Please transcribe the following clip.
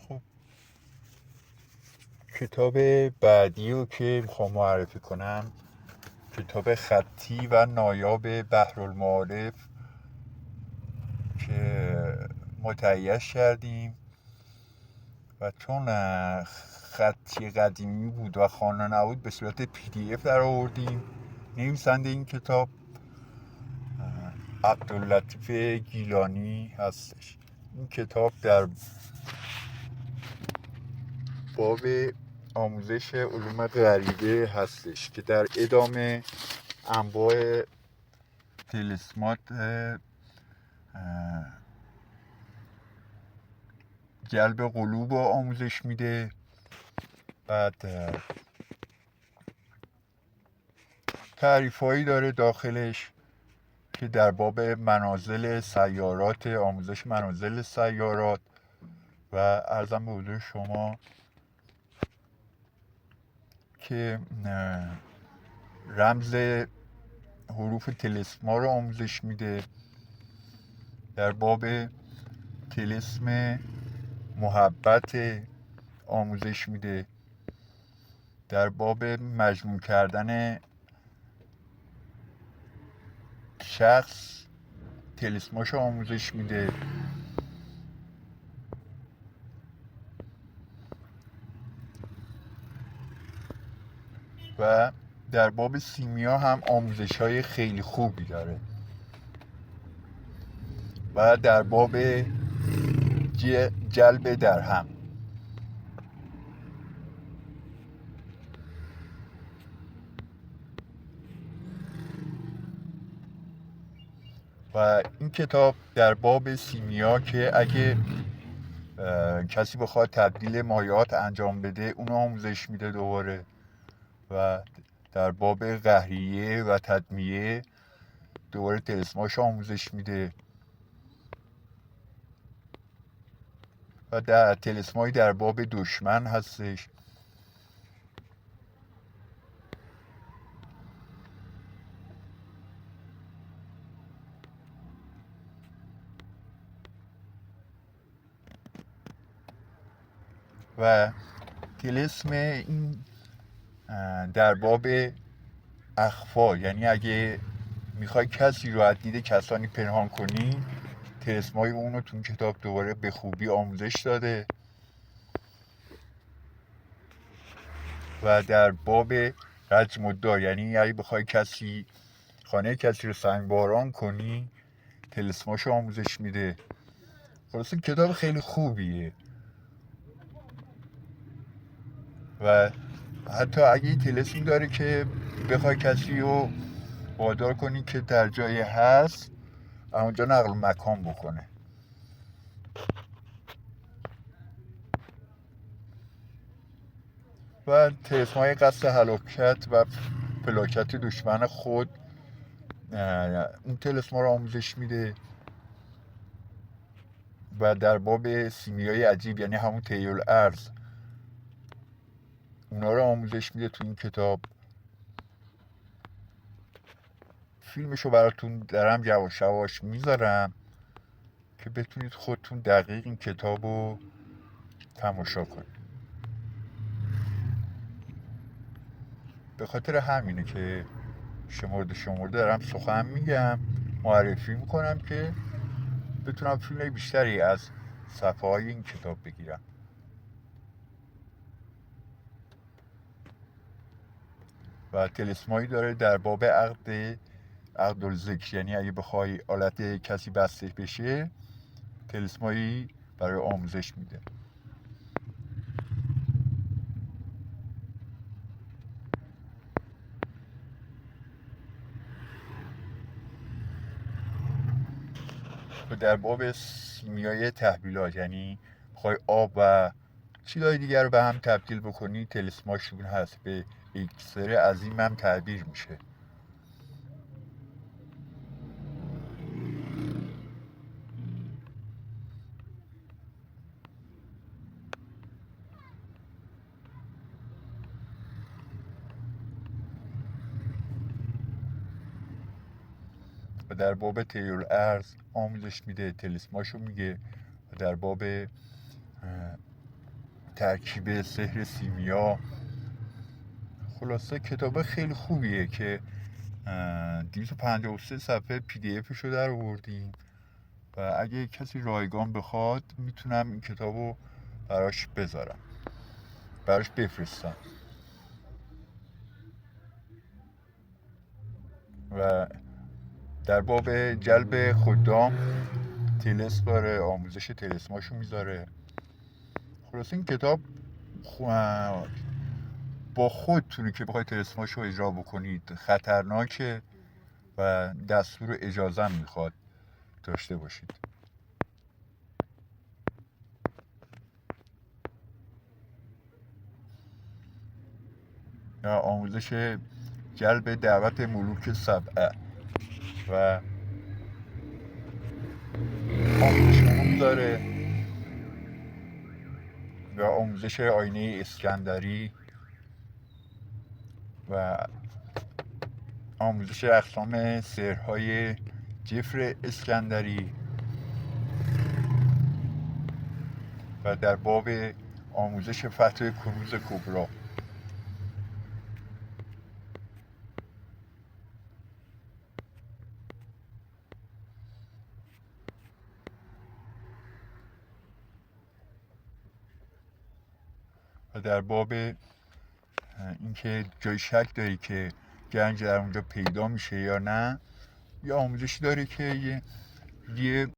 خب کتاب بعدی رو که میخوام معرفی کنم کتاب خطی و نایاب بحرالمعارف که متهیأش کردیم و چون خطی قدیمی بود و خوانا نبود به صورت PDF در آوردیم. نویسنده این کتاب عبداللطیف گیلانی هستش. این کتاب در باب آموزش علوم غریبه هستش که در ادامه انواع تلسمات جلب قلوب رو آموزش میده. بعد تعریف هایی داره داخلش که در باب منازل سیارات، آموزش منازل سیارات و عرضم به حضور شما که رمز حروف تلسما رو آموزش میده. در باب تلسم محبت آموزش میده. در باب مجموع کردن شخص تلسماشو آموزش میده. و در باب سیمیا هم آموزش های خیلی خوبی داره. و در باب جلب درهم و این کتاب در باب سیمیا که اگه کسی بخواد تبدیل مایعات انجام بده اونو آموزش میده دوباره. و در باب قهریه و تدمیه دوباره تلسماش آموزش میده. و در تلسمایی در باب دشمن هستش. و تلسم این در باب اخفا، یعنی اگه میخوای کسی رو از دید کسانی پنهان کنی تلسمای اون رو تو کتاب دوباره به خوبی آموزش داده. و در باب رجم الدار، یعنی اگه بخوای خانه کسی رو سنگباران کنی تلسماشو آموزش میده. خلاصه کتاب خیلی خوبیه. و حتی اگه تلسم داره که بخوای کسی رو وادار کنی که در جایی هست اونجا نقل مکان بکنه. و تلسمای قصد هلاکت و فلاکت دشمن خود اون تلسما رو آموزش میده. و در باب سیمیای عجیب، یعنی همون طی الارض، اونا رو آموزش میده تو این کتاب. فیلمشو براتون دارم یواش یواش میذارم که بتونید خودتون دقیق این کتاب رو تماشا کنید. به خاطر همینه که شمرده دارم سخن میگم، معرفی میکنم که بتونم فیلم بیشتری از صفحه های این کتاب بگیرم. و تلسمایی داره در باب عقدالذکر، یعنی اگه بخوای آلت کسی بسته بشه تلسمایی برای آموزش میده. و در باب سیمیای تحویلات، یعنی بخوای آب و چیزهای دیگر رو به هم تبدیل بکنی تلسماشون هست. به اکسر عظیم هم تعبیر میشه. و در باب طی الارض آموزش میده، تلسماشو میگه. و در باب ترکیب سحر سیمیا. خلاصه کتاب خیلی خوبیه که 253 صفحه PDF شو در آوردیم و اگه کسی رایگان بخواد میتونم این کتابو براش بفرستم. و در باب جلب خدام تلسم داره، آموزش تلسماشو میذاره. خلاصه این کتاب با خودتونه که بخواید تلسماشو اجرا بکنید خطرناکه و دستور اجازه میخواد داشته باشید. یا آموزش جلب دعوت ملوک سبعه و آموزش علوم داره و آموزش آینه اسکندری و آموزش اقسام سحرهای جفر اسکندری و در باب آموزش فتح کنوز کبرا. و در باب اینکه جای شک داری که گنج در اونجا پیدا میشه یا نه، یه آموزشی داره که یه